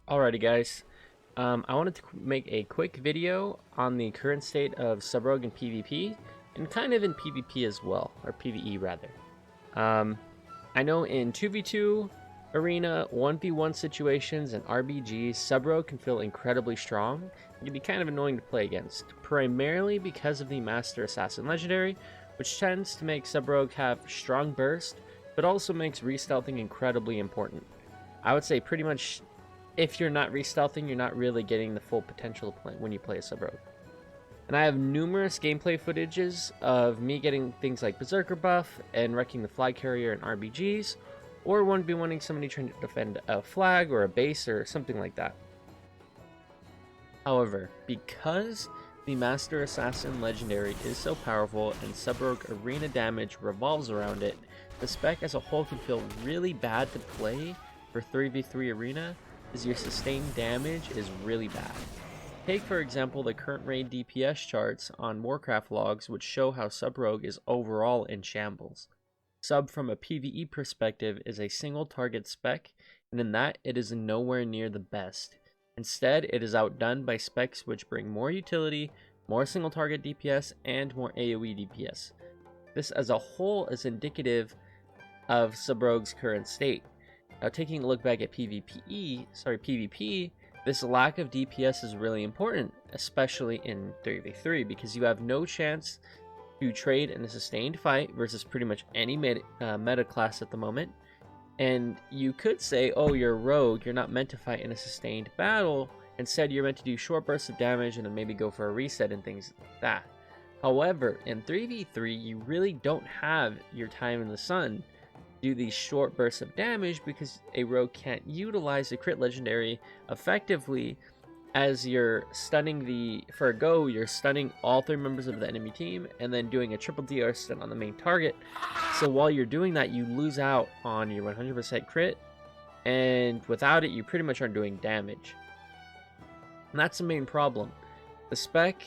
Alrighty guys, I wanted to make a quick video on the current state of Subrogue in PvP, and kind of in PvP as well, or PvE rather. Um, I know in 2v2 arena, 1v1 situations, and RBGs, Subrogue can feel incredibly strong. It can be kind of annoying to play against, primarily because of the Master Assassin Legendary, which tends to make Subrogue have strong burst, but also makes re-stealthing incredibly important. I would say pretty much if you're not re-stealthing, you're not really getting the full potential when you play a Subrogue. And I have numerous gameplay footages of me getting things like Berserker buff and wrecking the flag carrier in RBGs, or 1v1ing somebody trying to defend a flag or a base or something like that. However, because the Master Assassin Legendary is so powerful and Subrogue arena damage revolves around it, the spec as a whole can feel really bad to play for 3v3 arena, as your sustained damage is really bad. Take for example the current raid DPS charts on Warcraft logs, which show how Subrogue is overall in shambles. Sub from a PvE perspective is a single target spec, and in that it is nowhere near the best. Instead, it is outdone by specs which bring more utility, more single target DPS, and more AoE DPS. This as a whole is indicative of Subrogue's current state. Now, taking a look back at PvP, this lack of DPS is really important, especially in 3v3, because you have no chance to trade in a sustained fight versus pretty much any meta class at the moment. And you could say, oh, you're a rogue, you're not meant to fight in a sustained battle. Instead, you're meant to do short bursts of damage and then maybe go for a reset and things like that. However, in 3v3, you really don't have your time in the sun do these short bursts of damage because a rogue can't utilize the crit legendary effectively, as you're stunning for a go, you're stunning all 3 members of the enemy team and then doing a triple DR stun on the main target. So while you're doing that, you lose out on your 100% crit, and without it, you pretty much aren't doing damage. And that's the main problem. The spec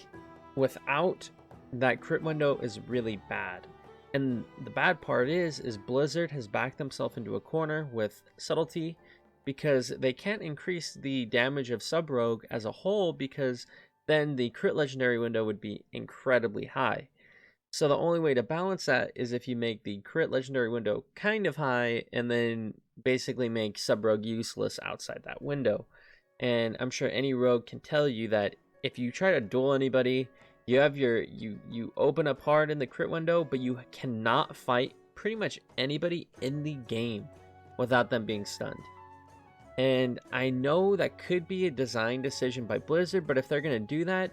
without that crit window is really bad. And the bad part is Blizzard has backed themselves into a corner with subtlety, because they can't increase the damage of Subrogue as a whole, because then the crit legendary window would be incredibly high. So the only way to balance that is if you make the crit legendary window kind of high and then basically make Subrogue useless outside that window. And I'm sure any rogue can tell you that if you try to duel anybody, you have you open up hard in the crit window, but you cannot fight pretty much anybody in the game without them being stunned. And I know that could be a design decision by Blizzard, but if they're going to do that,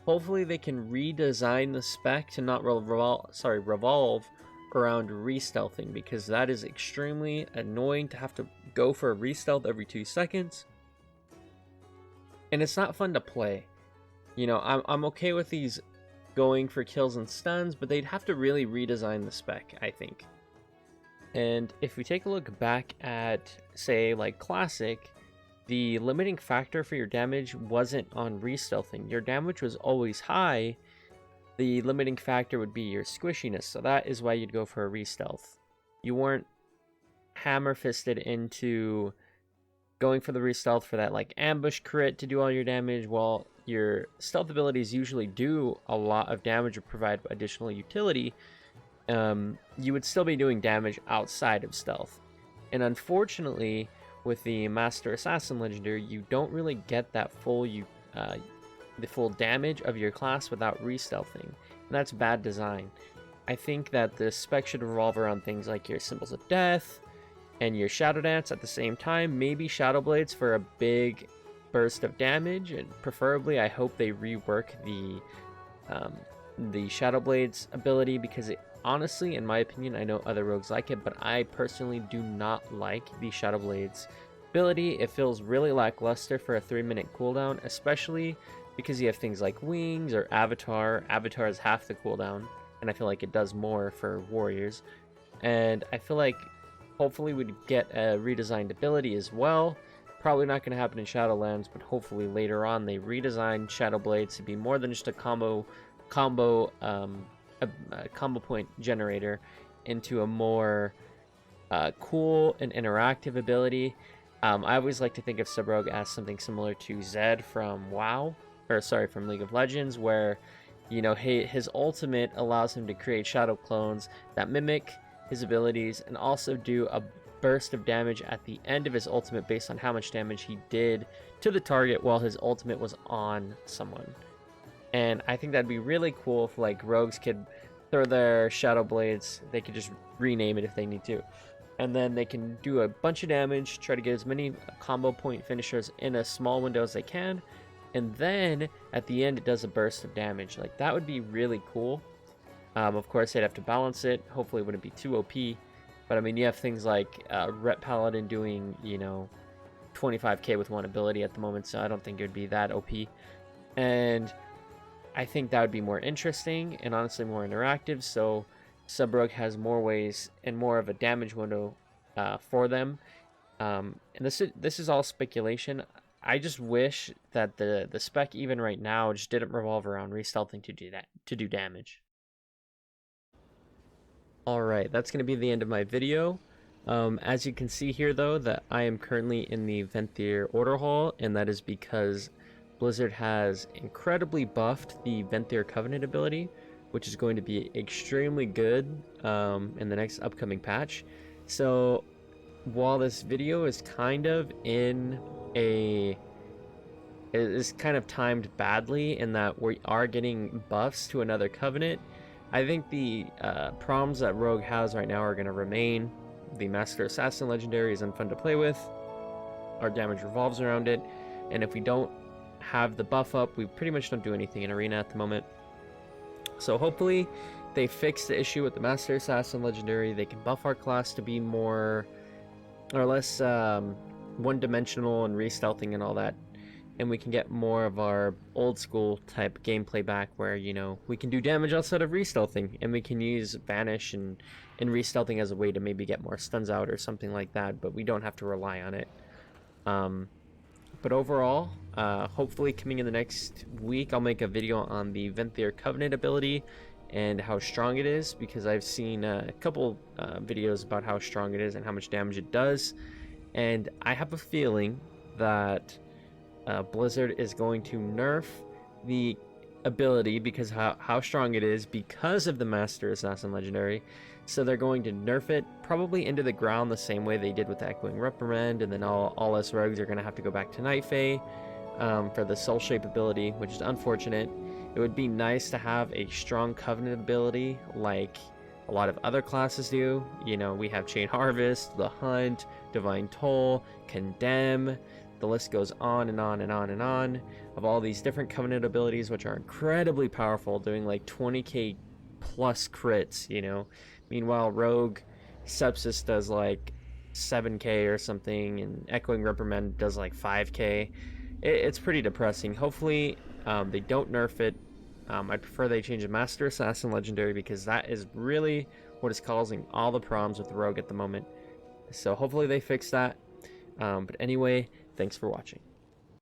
hopefully they can redesign the spec to not revolve around re-stealthing, because that is extremely annoying to have to go for a re-stealth every 2 seconds. And it's not fun to play. You know, I'm okay with these going for kills and stuns, but they'd have to really redesign the spec, I think. And if we take a look back at, say, like Classic, the limiting factor for your damage wasn't on re-stealthing. Your damage was always high. The limiting factor would be your squishiness, so that is why you'd go for a re-stealth. You weren't hammer-fisted into going for the re-stealth for that like ambush crit to do all your damage, while your stealth abilities usually do a lot of damage or provide additional utility. You would still be doing damage outside of stealth. And unfortunately, with the Master Assassin Legendary, you don't really get that the full damage of your class without re-stealthing. And that's bad design. I think that the spec should revolve around things like your Symbols of Death and your Shadow Dance at the same time. Maybe Shadow Blades for a big burst of damage, and preferably I hope they rework the Shadow Blades ability, because it honestly, in my opinion, I know other rogues like it, but I personally do not like the Shadow Blades ability. It feels really lackluster for a 3-minute cooldown, especially because you have things like Wings or Avatar. Avatar is half the cooldown, and I feel like it does more for warriors. And I feel like hopefully we'd get a redesigned ability as well. Probably not going to happen in Shadowlands, but hopefully later on they redesign Shadow Blades to be more than just a combo point generator into a more cool and interactive ability. I always like to think of Sub-Rogue as something similar to Zed from WoW, or sorry, from League of Legends, where, you know, his ultimate allows him to create shadow clones that mimic his abilities and also do a burst of damage at the end of his ultimate based on how much damage he did to the target while his ultimate was on someone. And I think that'd be really cool if, like, rogues could throw their shadow blades, they could just rename it if they need to, and then they can do a bunch of damage, try to get as many combo point finishers in a small window as they can, and then at the end it does a burst of damage. Like, that would be really cool. Of course, they'd have to balance it. Hopefully it wouldn't be too OP, but I mean, you have things like Rep Paladin doing, you know, 25k with one ability at the moment, so I don't think it would be that OP. And I think that would be more interesting and honestly more interactive, so Sub-Rogue has more ways and more of a damage window for them. And this is all speculation. I just wish that the spec even right now just didn't revolve around re-stealthing to do damage. Alright, that's going to be the end of my video. As you can see here though, that I am currently in the Venthyr order hall, and that is because Blizzard has incredibly buffed the Venthyr Covenant ability, which is going to be extremely good in the next upcoming patch. So while this video is kind of kind of timed badly in that we are getting buffs to another Covenant, I think the problems that Rogue has right now are going to remain. The Master Assassin Legendary is unfun to play with. Our damage revolves around it, and if we don't have the buff up, we pretty much don't do anything in Arena at the moment. So hopefully they fix the issue with the Master Assassin Legendary. They can buff our class to be more or less one-dimensional and re-stealthing and all that, and we can get more of our old school type gameplay back where, you know, we can do damage outside of re-stealthing, and we can use Vanish and re-stealthing as a way to maybe get more stuns out or something like that, but we don't have to rely on it. But overall, hopefully coming in the next week, I'll make a video on the Venthyr Covenant ability and how strong it is, because I've seen a couple videos about how strong it is and how much damage it does, and I have a feeling that Blizzard is going to nerf the ability because how strong it is because of the Master Assassin Legendary. So they're going to nerf it probably into the ground the same way they did with the Echoing Reprimand, and then all us rogues are going to have to go back to Night Fae for the Soul Shape ability, which is unfortunate. It would be nice to have a strong Covenant ability like a lot of other classes do. You know, we have Chain Harvest, The Hunt, Divine Toll, Condemn. The list goes on and on and on and on of all these different Covenant abilities, which are incredibly powerful, doing like 20k plus crits, you know. Meanwhile, Rogue Sepsis does like 7k or something, and Echoing Reprimand does like 5k. It's pretty depressing. Hopefully, they don't nerf it. I prefer they change the Master Assassin Legendary, because that is really what is causing all the problems with Rogue at the moment. So hopefully they fix that. But anyway, thanks for watching.